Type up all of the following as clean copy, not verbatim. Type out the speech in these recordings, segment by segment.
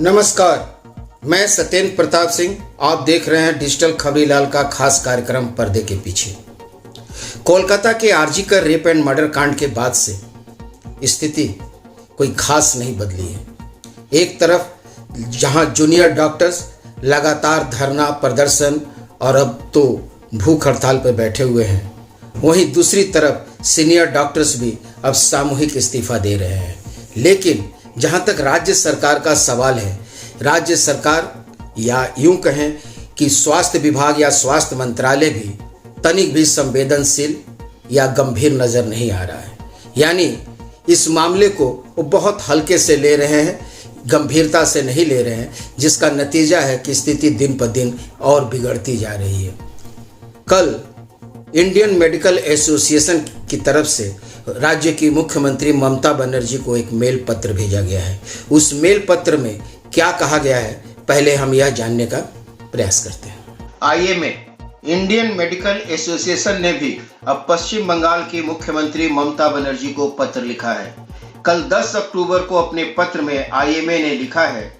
नमस्कार, मैं सत्येंद्र प्रताप सिंह। आप देख रहे हैं डिजिटल खबरीलाल का खास कार्यक्रम पर्दे के पीछे। कोलकाता के आरजीकर रेप एंड मर्डर कांड के बाद से स्थिति कोई खास नहीं बदली है। एक तरफ जहां जूनियर डॉक्टर्स लगातार धरना प्रदर्शन और अब तो भूख हड़ताल पर बैठे हुए हैं, वहीं दूसरी तरफ सीनियर डॉक्टर्स भी अब सामूहिक इस्तीफा दे रहे हैं। लेकिन जहां तक राज्य सरकार का सवाल है, राज्य सरकार या यूं कहें कि स्वास्थ्य विभाग या स्वास्थ्य मंत्रालय भी तनिक भी संवेदनशील या गंभीर नजर नहीं आ रहा है। यानी इस मामले को वो बहुत हल्के से ले रहे हैं, गंभीरता से नहीं ले रहे हैं, जिसका नतीजा है कि स्थिति दिन पर दिन और बिगड़ती जा रही है। कल इंडियन मेडिकल एसोसिएशन की तरफ से राज्य की मुख्यमंत्री ममता बनर्जी को एक मेल पत्र भेजा गया है। उस मेल पत्र में क्या कहा गया है, पहले हम यह जानने का प्रयास करते हैं। आईएमए इंडियन मेडिकल एसोसिएशन ने भी अब पश्चिम बंगाल की मुख्यमंत्री ममता बनर्जी को पत्र लिखा है। कल 10 अक्टूबर को अपने पत्र में आईएमए ने लिखा है,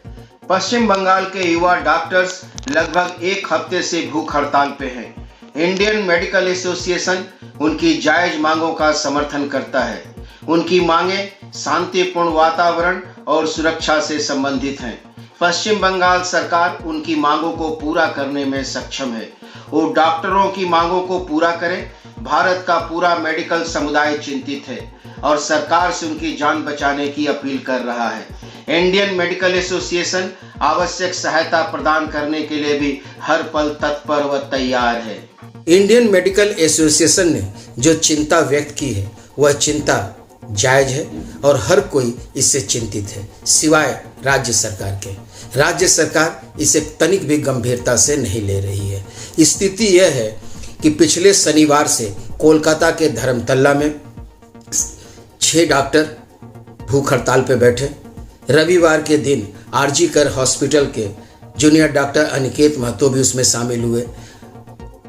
पश्चिम बंगाल के युवा डॉक्टर्स लगभग एक हफ्ते से भूख हड़ताल पे हैं। इंडियन मेडिकल एसोसिएशन उनकी जायज मांगों का समर्थन करता है। उनकी मांगें शांतिपूर्ण वातावरण और सुरक्षा से संबंधित हैं। पश्चिम बंगाल सरकार उनकी मांगों को पूरा करने में सक्षम है। वो डॉक्टरों की मांगों को पूरा करें। भारत का पूरा मेडिकल समुदाय चिंतित है और सरकार से उनकी जान बचाने की अपील कर रहा है। इंडियन मेडिकल एसोसिएशन आवश्यक सहायता प्रदान करने के लिए भी हर पल तत्पर व तैयार है। इंडियन मेडिकल एसोसिएशन ने जो चिंता व्यक्त की है, वह चिंता जायज है और हर कोई इससे चिंतित है, सिवाय राज्य सरकार के। राज्य सरकार इसे तनिक भी गंभीरता से नहीं ले रही है। स्थिति यह है कि पिछले शनिवार से कोलकाता के धर्मतल्ला में 6 डॉक्टर भूख हड़ताल पर बैठे। रविवार के दिन आरजीकर हॉस्पिटल के जूनियर डॉक्टर अनिकेत महतो भी उसमें शामिल हुए।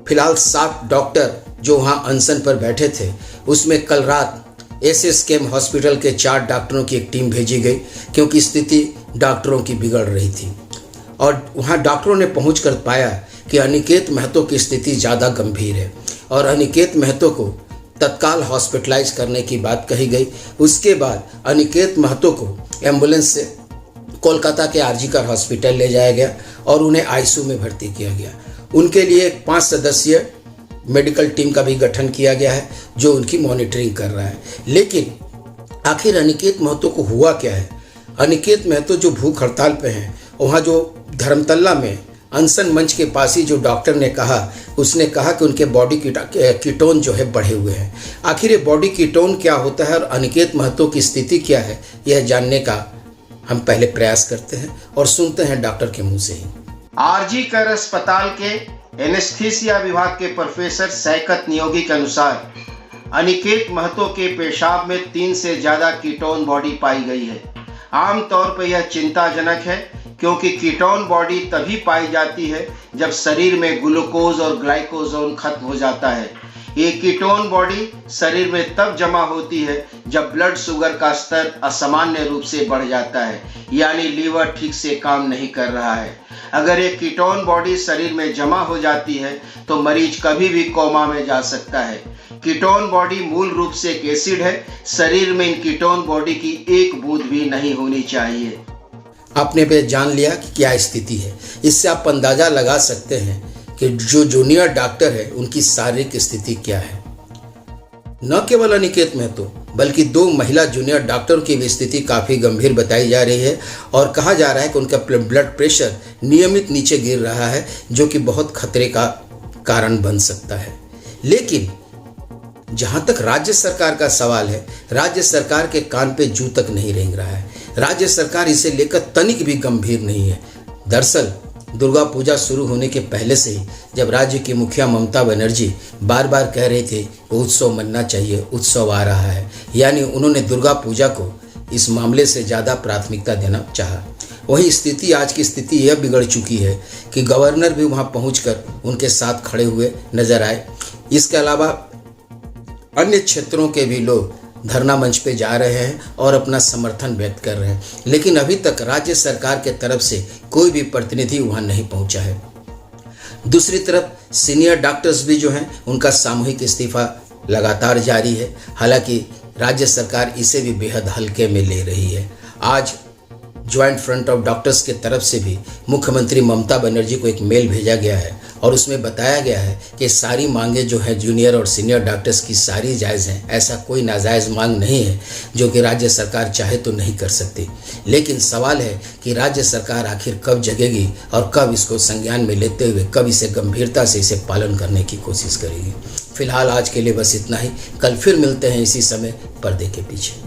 फिलहाल 7 डॉक्टर जो वहां अनशन पर बैठे थे, उसमें कल रात एसएसकेएम हॉस्पिटल के 4 डॉक्टरों की एक टीम भेजी गई, क्योंकि स्थिति डॉक्टरों की बिगड़ रही थी। और वहां डॉक्टरों ने पहुंचकर पाया कि अनिकेत महतो की स्थिति ज़्यादा गंभीर है और अनिकेत महतो को तत्काल हॉस्पिटलाइज करने की बात कही गई। उसके बाद अनिकेत महतो को एम्बुलेंस से कोलकाता के आरजीकर हॉस्पिटल ले जाया गया और उन्हें आईसीयू में भर्ती किया गया। उनके लिए एक 5 सदस्यीय मेडिकल टीम का भी गठन किया गया है, जो उनकी मॉनिटरिंग कर रहा है। लेकिन आखिर अनिकेत महतो को हुआ क्या है? अनिकेत महतो जो भूख हड़ताल पे हैं, वहाँ जो धर्मतल्ला में अनशन मंच के पास ही जो डॉक्टर ने कहा, उसने कहा कि उनके बॉडी कीटोन जो है बढ़े हुए हैं। आखिर ये बॉडी कीटोन क्या होता है और अनिकेत महतो की स्थिति क्या है, यह जानने का हम पहले प्रयास करते हैं और सुनते हैं डॉक्टर के मुंह से ही। आरजीकर अस्पताल के एनेस्थीसिया विभाग के प्रोफेसर सैकत नियोगी के अनुसार अनिकेत महतो के पेशाब में 3 से ज्यादा कीटोन बॉडी पाई गई है। आमतौर पर यह चिंताजनक है, क्योंकि कीटोन बॉडी तभी पाई जाती है जब शरीर में ग्लूकोज और ग्लाइकोजोन खत्म हो जाता है। ये कीटोन बॉडी शरीर में तब जमा होती है जब ब्लड शुगर का स्तर असामान्य रूप से बढ़ जाता है, यानी लीवर ठीक से काम नहीं कर रहा है। अगर ये कीटोन बॉडी शरीर में जमा हो जाती है तो मरीज कभी भी कोमा में जा सकता है। कीटोन बॉडी मूल रूप से एक एसिड है। शरीर में इन कीटोन बॉडी की एक बूंद भी नहीं होनी चाहिए। आपने पे जान लिया कि क्या स्थिति है। इससे आप अंदाजा लगा सकते हैं कि जो जूनियर डॉक्टर है उनकी शारीरिक स्थिति क्या है। न केवल अनिकेत महतो बल्कि 2 महिला जूनियर डॉक्टरों की भी स्थिति काफ़ी गंभीर बताई जा रही है और कहा जा रहा है कि उनका ब्लड प्रेशर नियमित नीचे गिर रहा है, जो कि बहुत खतरे का कारण बन सकता है। लेकिन जहां तक राज्य सरकार का सवाल है, राज्य सरकार के कान पे जू तक नहीं रेंग रहा है। राज्य सरकार इसे लेकर तनिक भी गंभीर नहीं है। दरअसल दुर्गा पूजा शुरू होने के पहले से ही जब राज्य की मुखिया ममता बनर्जी बार बार कह रहे थे कि उत्सव मनना चाहिए, उत्सव आ रहा है, यानी उन्होंने दुर्गा पूजा को इस मामले से ज़्यादा प्राथमिकता देना चाहा। वही स्थिति, आज की स्थिति यह बिगड़ चुकी है कि गवर्नर भी वहां पहुंचकर उनके साथ खड़े हुए नजर आए। इसके अलावा अन्य क्षेत्रों के भी लोग धरना मंच पे जा रहे हैं और अपना समर्थन व्यक्त कर रहे हैं, लेकिन अभी तक राज्य सरकार के तरफ से कोई भी प्रतिनिधि वहां नहीं पहुंचा है। दूसरी तरफ सीनियर डॉक्टर्स भी जो हैं उनका सामूहिक इस्तीफा लगातार जारी है। हालांकि राज्य सरकार इसे भी बेहद हल्के में ले रही है। आज ज्वाइंट फ्रंट ऑफ डॉक्टर्स के तरफ से भी मुख्यमंत्री ममता बनर्जी को एक मेल भेजा गया है और उसमें बताया गया है कि सारी मांगे जो है जूनियर और सीनियर डॉक्टर्स की सारी जायज़ हैं। ऐसा कोई नाजायज़ मांग नहीं है जो कि राज्य सरकार चाहे तो नहीं कर सकती। लेकिन सवाल है कि राज्य सरकार आखिर कब जगेगी और कब इसको संज्ञान में लेते हुए कब इसे गंभीरता से इसे पालन करने की कोशिश करेगी। फिलहाल आज के लिए बस इतना ही। कल फिर मिलते हैं इसी समय पर्दे के पीछे।